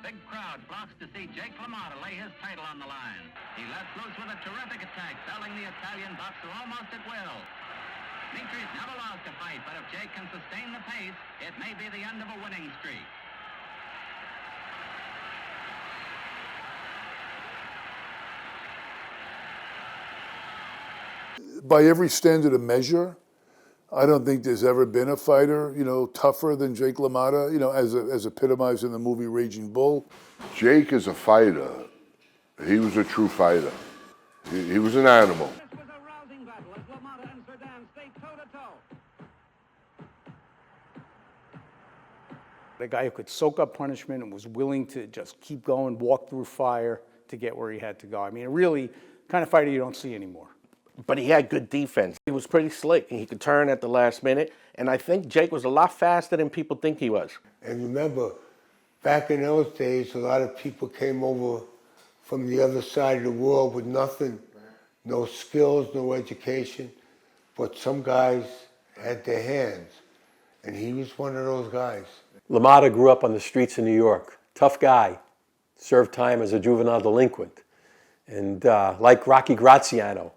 big crowd flocks to see Jake LaMotta lay his title on the line. He lets loose with a terrific attack, felling the Italian boxer almost at will. Dimitri's never lost a fight, but if Jake can sustain the pace, it may be the end of a winning streak. By every standard of measure, I don't think there's ever been a fighter, tougher than Jake LaMotta, as epitomized in the movie Raging Bull. Jake is a fighter. He was a true fighter. He was an animal. This was a rousing battle as LaMotta and Sedan stayed toe-to-toe. A guy who could soak up punishment and was willing to just keep going, walk through fire to get where he had to go. I mean, a really kind of fighter you don't see anymore. But he had good defense. He was pretty slick, and he could turn at the last minute. And I think Jake was a lot faster than people think he was. And remember, back in those days, a lot of people came over from the other side of the world with nothing, no skills, no education. But some guys had their hands, and he was one of those guys. LaMotta grew up on the streets of New York. Tough guy. Served time as a juvenile delinquent. And like Rocky Graziano,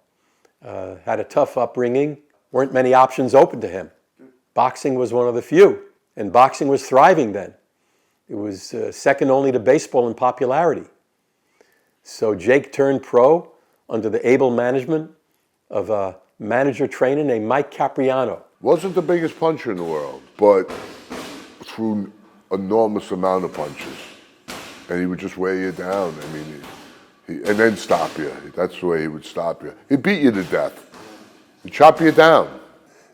had a tough upbringing. Weren't many options open to him. Boxing was one of the few, and boxing was thriving then. It was second only to baseball in popularity. So Jake turned pro under the able management of a manager trainer named Mike Capriano. Wasn't the biggest puncher in the world, but threw enormous amount of punches. And he would just weigh you down. I mean, and then stop you. That's the way he would stop you. He'd beat you to death. He'd chop you down.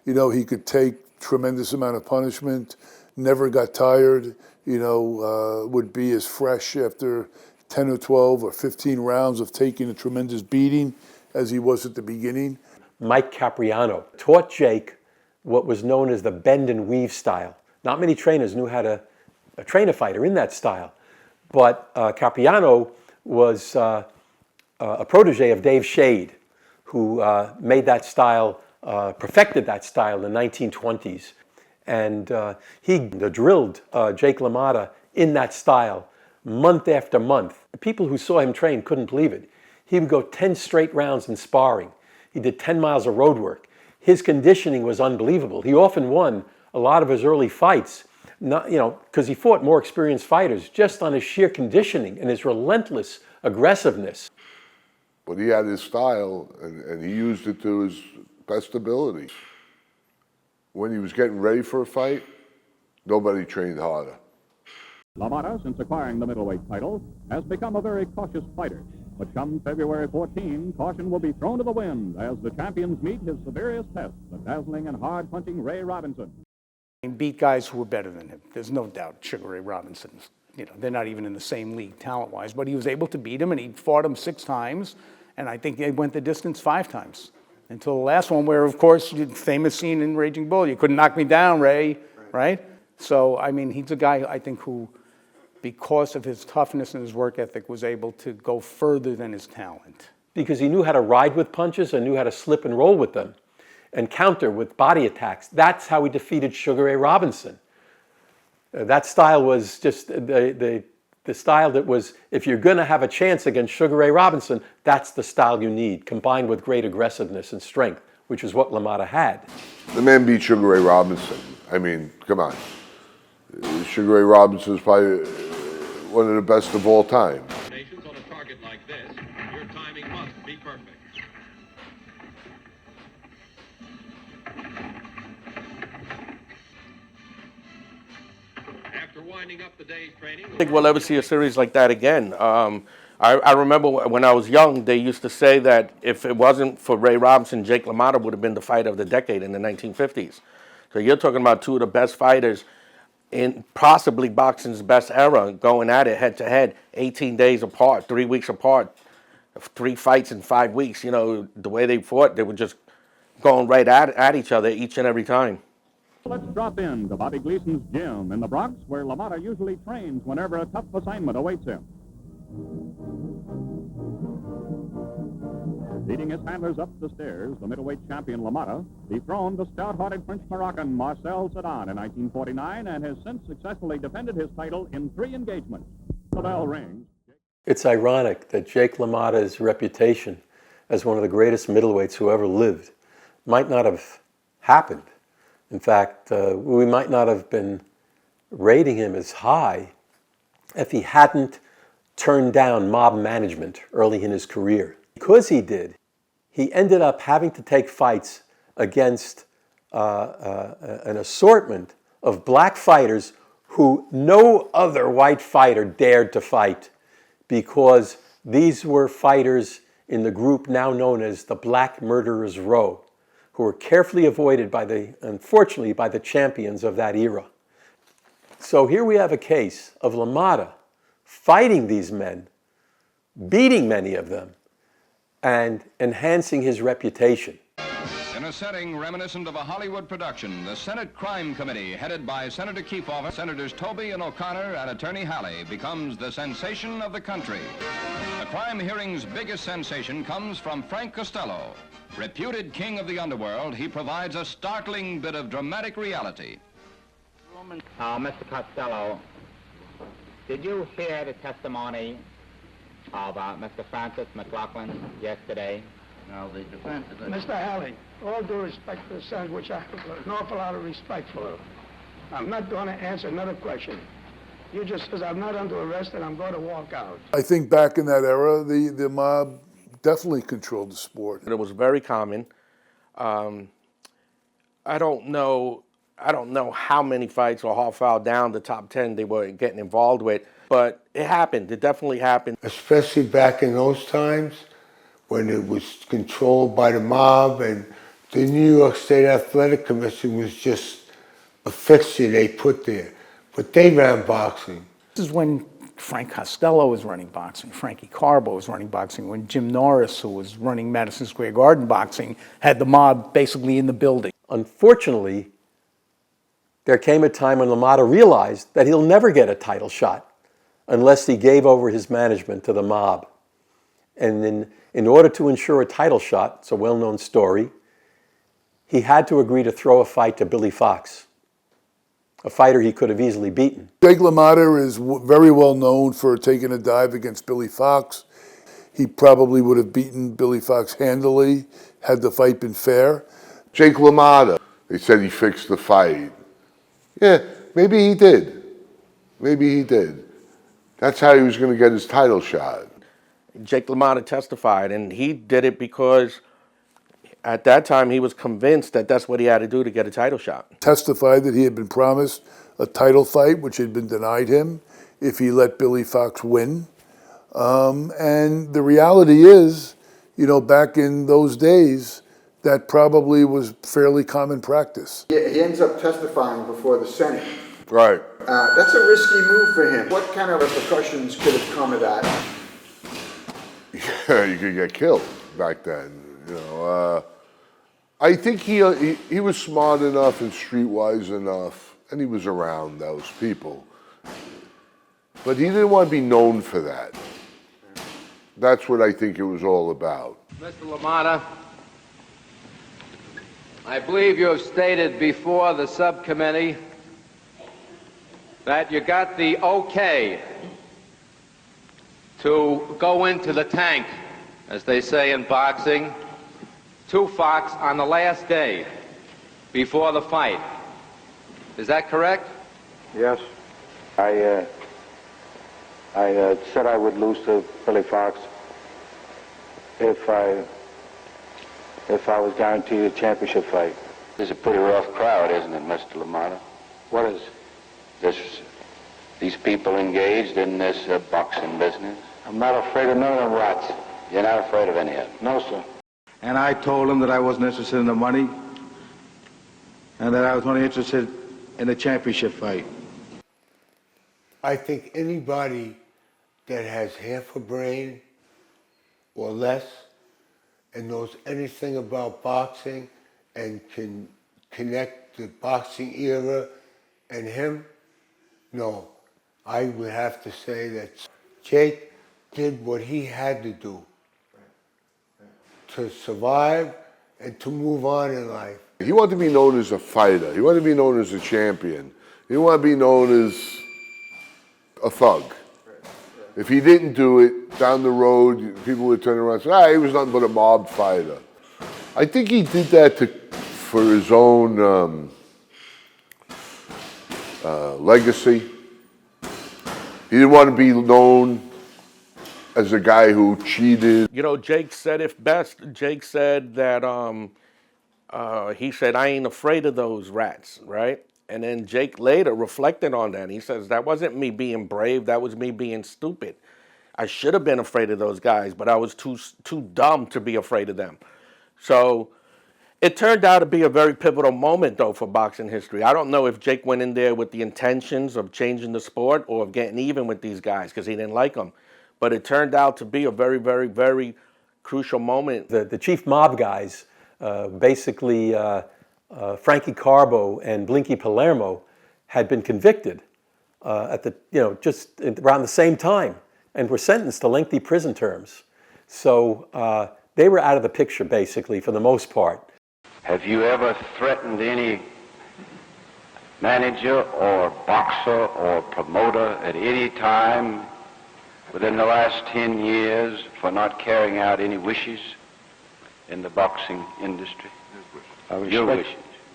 He could take tremendous amount of punishment, never got tired, would be as fresh after 10 or 12 or 15 rounds of taking a tremendous beating as he was at the beginning. Mike Capriano taught Jake what was known as the bend and weave style. Not many trainers knew how to train a fighter in that style. But Capriano was a protege of Dave Shade, who made that style, perfected that style in the 1920s. And he drilled Jake LaMotta in that style month after month. The people who saw him train couldn't believe it. He would go 10 straight rounds in sparring. He did 10 miles of road work. His conditioning was unbelievable. He often won a lot of his early fights, because he fought more experienced fighters just on his sheer conditioning and his relentless aggressiveness. But he had his style, and he used it to his best ability. When he was getting ready for a fight, nobody trained harder. LaMotta, since acquiring the middleweight title, has become a very cautious fighter. But come February 14, caution will be thrown to the wind as the champions meet his severest test, the dazzling and hard-punching Ray Robinson. And beat guys who were better than him. There's no doubt Sugar Ray Robinson's, they're not even in the same league talent-wise, but he was able to beat him, and he fought him 6 times, and I think they went the distance 5 times. Until the last one where, of course, famous scene in Raging Bull, you couldn't knock me down, Ray, right? So, I mean, he's a guy, I think, who, because of his toughness and his work ethic, was able to go further than his talent. Because he knew how to ride with punches and knew how to slip and roll with them and counter with body attacks. That's how he defeated Sugar Ray Robinson. That style was just the style that was, if you're going to have a chance against Sugar Ray Robinson, that's the style you need, combined with great aggressiveness and strength, which is what LaMotta had. The man beat Sugar Ray Robinson. I mean, come on. Sugar Ray Robinson is probably one of the best of all time. On a target like this, your timing must be perfect. After winding up the day's training, I think we'll ever see a series like that again. I remember when I was young, they used to say that if it wasn't for Ray Robinson, Jake LaMotta would have been the fighter of the decade in the 1950s. So you're talking about 2 of the best fighters in possibly boxing's best era, going at it head-to-head, 18 days apart, 3 weeks apart, 3 fights in 5 weeks. The way they fought, they were just going right at each other each and every time. let's drop in to Bobby Gleason's gym in the Bronx, where LaMotta usually trains whenever a tough assignment awaits him. Leading his handlers up the stairs, the middleweight champion LaMotta dethroned the stout-hearted French Moroccan Marcel Sedan in 1949 and has since successfully defended his title in 3 engagements. the bell rings. It's ironic that Jake LaMotta's reputation as one of the greatest middleweights who ever lived might not have happened. In fact, we might not have been rating him as high if he hadn't turned down mob management early in his career. Because he did, he ended up having to take fights against an assortment of black fighters who no other white fighter dared to fight, because these were fighters in the group now known as the Black Murderers Row, who were carefully avoided unfortunately, by the champions of that era. So here we have a case of LaMotta fighting these men, beating many of them, and enhancing his reputation. In a setting reminiscent of a Hollywood production, the Senate Crime Committee, headed by Senator Kefauver, Senators Tobey and O'Connor, and Attorney Halley, becomes the sensation of the country. The crime hearing's biggest sensation comes from Frank Costello. Reputed king of the underworld, he provides a startling bit of dramatic reality. Mr. Costello, did you hear the testimony of Mr. Francis McLaughlin yesterday? Now, the defense is... Mr. Halley, all due respect to the Senate, which I have an awful lot of respect for, I'm not going to answer another question. You just says I'm not under arrest and I'm going to walk out. I think back in that era, the mob definitely controlled the sport. It was very common. I don't know how many fights or how far down the top 10 they were getting involved with, but it happened. It definitely happened. Especially back in those times when it was controlled by the mob, and the New York State Athletic Commission was just a fixture they put there. But they ran boxing. This is when Frank Costello was running boxing, Frankie Carbo was running boxing, when Jim Norris, who was running Madison Square Garden boxing, had the mob basically in the building. Unfortunately, there came a time when LaMotta realized that he'll never get a title shot unless he gave over his management to the mob. And in order to ensure a title shot, it's a well-known story, he had to agree to throw a fight to Billy Fox, a fighter he could have easily beaten. Jake LaMotta is very well known for taking a dive against Billy Fox. He probably would have beaten Billy Fox handily had the fight been fair. Jake LaMotta, they said he fixed the fight. Yeah, maybe he did. Maybe he did. That's how he was going to get his title shot. Jake LaMotta testified, and he did it because at that time he was convinced that that's what he had to do to get a title shot. Testified that he had been promised a title fight, which had been denied him if he let Billy Fox win. And the reality is, you know, back in those days, that probably was fairly common practice. He ends up testifying before the Senate. Right. That's a risky move for him. What kind of repercussions could have come of that? Yeah, you could get killed back then. You know, I think he was smart enough and streetwise enough, and he was around those people. But he didn't want to be known for that. That's what I think it was all about. Mr. LaMotta, I believe you have stated before the subcommittee that you got the okay to go into the tank, as they say in boxing, to Fox on the last day before the fight. Is that correct? Yes. I said I would lose to Billy Fox if I was guaranteed a championship fight. This is a pretty rough crowd, isn't it, Mr. LaMotta? What is? These people engaged in this boxing business? I'm not afraid of none of them rats. You're not afraid of any of them? No, sir. And I told him that I wasn't interested in the money and that I was only interested in a championship fight. I think anybody that has half a brain or less and knows anything about boxing and can connect the boxing era and him, no, I would have to say that Jake did what he had to do to survive and to move on in life. He wanted to be known as a fighter. He wanted to be known as a champion. He wanted to be known as a thug. if he didn't do it down the road, people would turn around and say, he was nothing but a mob fighter. I think he did that for his own legacy. He didn't want to be known as a guy who cheated. You know, Jake said it best. Jake said that, he said, I ain't afraid of those rats, right? And then Jake later reflected on that. He says, that wasn't me being brave, that was me being stupid. I should have been afraid of those guys, but I was too dumb to be afraid of them. So it turned out to be a very pivotal moment, though, for boxing history. I don't know if Jake went in there with the intentions of changing the sport or of getting even with these guys because he didn't like them. But it turned out to be a very, very, very crucial moment. The chief mob guys, basically Frankie Carbo and Blinky Palermo, had been convicted at the, just around the same time, and were sentenced to lengthy prison terms. So they were out of the picture, basically, for the most part. Have you ever threatened any manager or boxer or promoter at any time within the last 10 years for not carrying out any wishes in the boxing industry? Your wishes.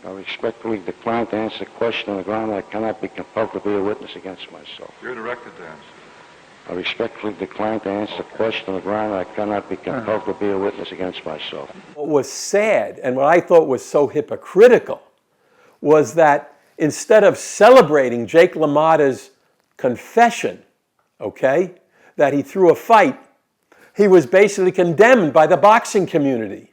I respectfully decline to answer the question on the ground that I cannot be compelled to be a witness against myself. You're directed to answer. I respectfully decline to answer the question on the ground that I cannot be compelled to be a witness against myself. What was sad, and what I thought was so hypocritical, was that instead of celebrating Jake LaMotta's confession, okay, that he threw a fight, he was basically condemned by the boxing community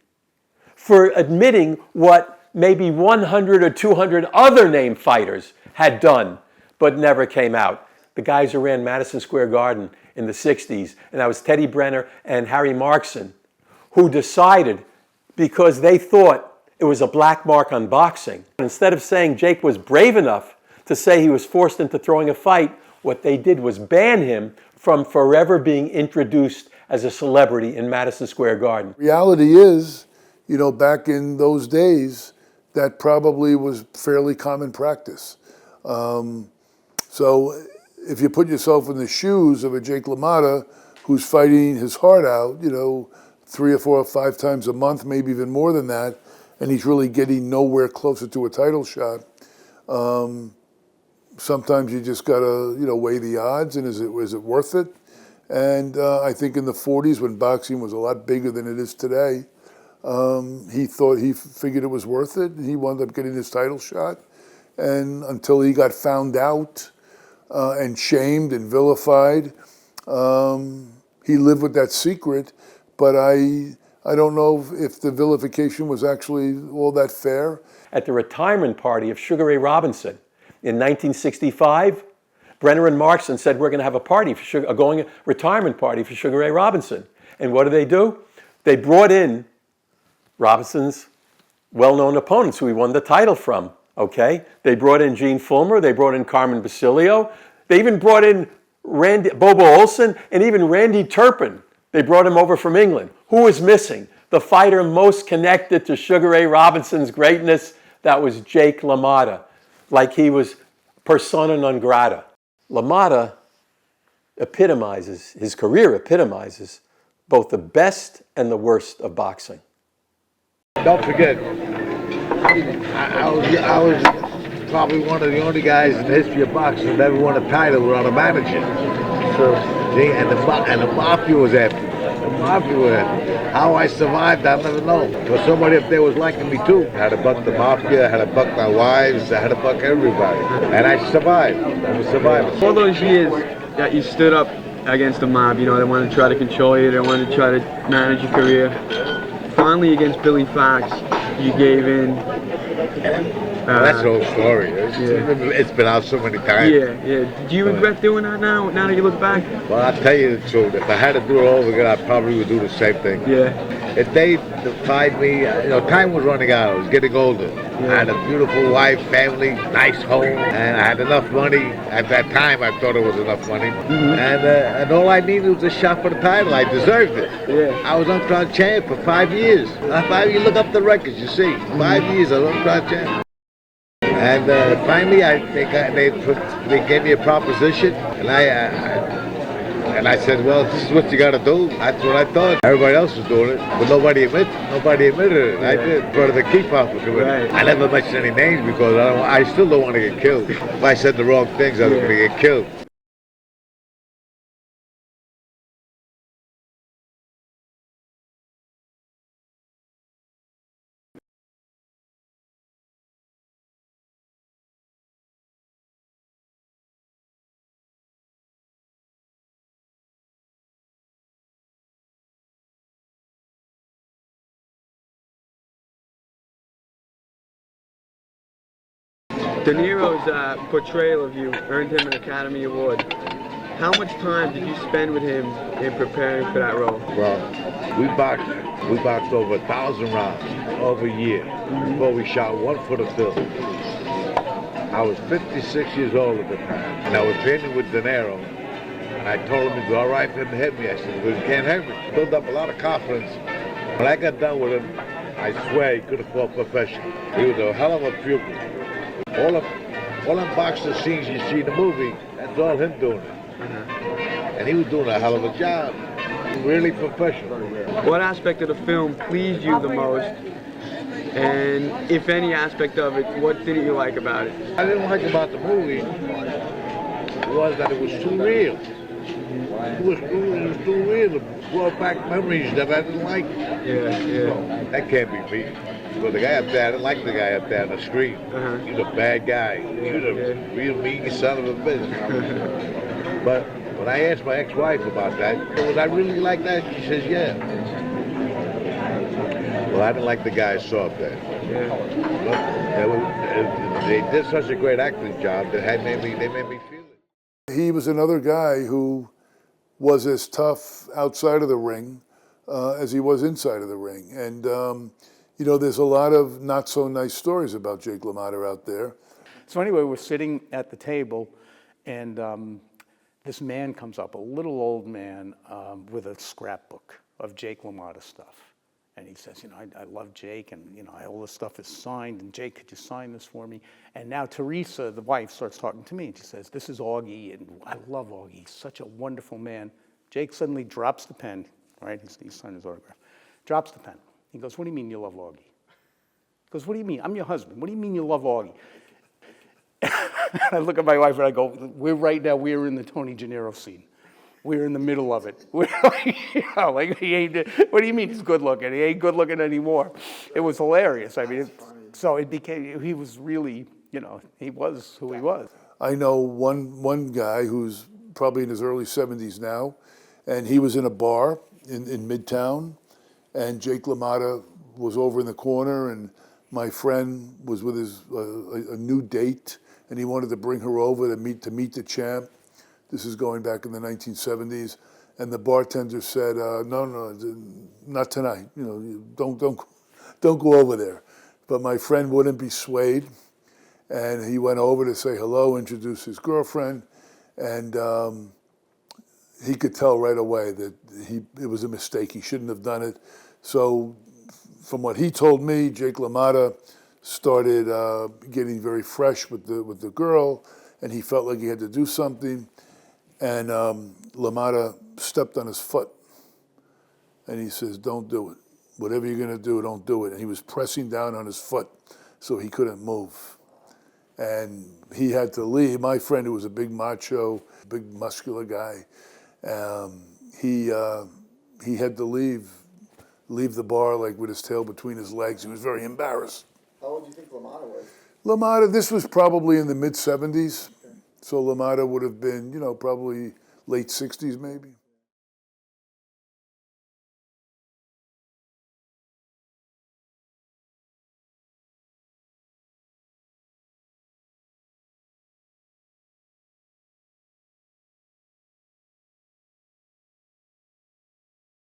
for admitting what maybe 100 or 200 other named fighters had done, but never came out. The guys who ran Madison Square Garden in the 60s, and that was Teddy Brenner and Harry Markson, who decided, because they thought it was a black mark on boxing, instead of saying Jake was brave enough to say he was forced into throwing a fight, what they did was ban him from forever being introduced as a celebrity in Madison Square Garden. Reality is, back in those days, that probably was fairly common practice. So if you put yourself in the shoes of a Jake LaMotta who's fighting his heart out, 3 or 4 or 5 times a month, maybe even more than that, and he's really getting nowhere closer to a title shot, sometimes you just gotta, weigh the odds, and is it worth it? And I think in the 40s, when boxing was a lot bigger than it is today, he figured it was worth it, and he wound up getting his title shot. And until he got found out and shamed and vilified, he lived with that secret. But I don't know if the vilification was actually all that fair. At the retirement party of Sugar Ray Robinson in 1965, Brenner and Markson said, we're going to have a retirement party for Sugar Ray Robinson. And what do? They brought in Robinson's well-known opponents who he won the title from, okay? They brought in Gene Fulmer, they brought in Carmen Basilio, they even brought in Bobo Olson, and even Randy Turpin. They brought him over from England. Who was missing? The fighter most connected to Sugar Ray Robinson's greatness, that was Jake LaMotta, like he was persona non grata. LaMotta his career epitomizes both the best and the worst of boxing. Don't forget, I was probably one of the only guys in the history of boxing that ever won a title without a manager. So, and the Mafia was after me. The Mafia was after me. How I survived, I'll never know. But somebody up there was liking me too. I had to buck the Mafia, I had to buck my wives, I had to buck everybody. And I survived. I'm a survivor. All those years that you stood up against the mob, they wanted to try to control you, they wanted to try to manage your career. Finally, against Billy Fox, you gave in. That's an old story. It's been out so many times. Yeah. Do you regret doing that now that you look back? Well, I'll tell you the truth. If I had to do it all over again, I probably would do the same thing. Yeah. If they defied me, time was running out. I was getting older. I had a beautiful wife, family, nice home, and I had enough money. At that time, I thought it was enough money. And all I needed was a shot for the title. I deserved it. Yeah. I was uncrowned champ for 5 years. You look up the records, you see. 5 years I was uncrowned champ. And finally, they gave me a proposition, and And I said, well, this is what you got to do. That's what I thought. Everybody else was doing it, but nobody admitted it. I did. In front of the keeper committee. Right. I never mentioned any names because I still don't want to get killed. If I said the wrong things, I was going to get killed. De Niro's portrayal of you earned him an Academy Award. How much time did you spend with him in preparing for that role? Well, we boxed over 1,000 rounds over a year before we shot one foot of film. I was 56 years old at the time, and I was training with De Niro, and I told him he'd be all right for him to hit me. I said, well, he can't hit me. Built up a lot of confidence. When I got done with him, I swear he could have fought professional. He was a hell of a pupil. All them boxing scenes you see in the movie, that's all him doing it. And he was doing a hell of a job. Really professional. What aspect of the film pleased you the most? And if any aspect of it, what didn't you like about it? I didn't like about the movie was that it was too real. It was too real. It brought back memories that I didn't like. Yeah. That can't be me. Well, the guy up there, I didn't like the guy up there on the screen. He's a bad guy. He's a real mean son of a bitch. But when I asked my ex-wife about that, was I really like that? She says, yeah. Well, I didn't like the guy I saw up there. But they did such a great acting job that they made me feel it. He was another guy who was as tough outside of the ring as he was inside of the ring. And you know, there's a lot of not so nice stories about Jake LaMotta out there. So anyway, we're sitting at the table, and this man comes up, a little old man with a scrapbook of Jake LaMotta stuff. And he says, you know, I love Jake, and, you know, all this stuff is signed, and Jake, could you sign this for me? And now Teresa, the wife, starts talking to me, and she says, this is Augie, and I love Augie. He's such a wonderful man. Jake suddenly drops the pen, right? He's signed his autograph. Drops the pen. He goes, what do you mean you love Augie? He goes, what do you mean? I'm your husband. What do you mean you love Augie? I look at my wife and I go, we're in the Tony Gennaro scene. We're in the middle of it. We're like, you know, like he ain't, what do you mean he's good looking? He ain't good looking anymore. It was hilarious. I mean, so it became, he was really, you know, he was who he was. I know one guy who's probably in his early 70s now, and he was in a bar in Midtown, and Jake LaMotta was over in the corner, and my friend was with his a new date, and he wanted to bring her over to meet the champ. This is going back in the 1970s, and the bartender said, "No, not tonight. You know, don't go over there." But my friend wouldn't be swayed, and he went over to say hello, introduce his girlfriend, and he could tell right away that it was a mistake. He shouldn't have done it. So from what he told me, Jake LaMotta started getting very fresh with the girl, and he felt like he had to do something. And LaMotta stepped on his foot, and he says, don't do it. Whatever you're going to do, don't do it. And he was pressing down on his foot so he couldn't move. And he had to leave. My friend, who was a big macho, big muscular guy, he had to leave the bar like with his tail between his legs. He was very embarrassed. How old do you think LaMotta was? LaMotta, this was probably in the mid-70s. So LaMotta would have been, you know, probably late 60s maybe.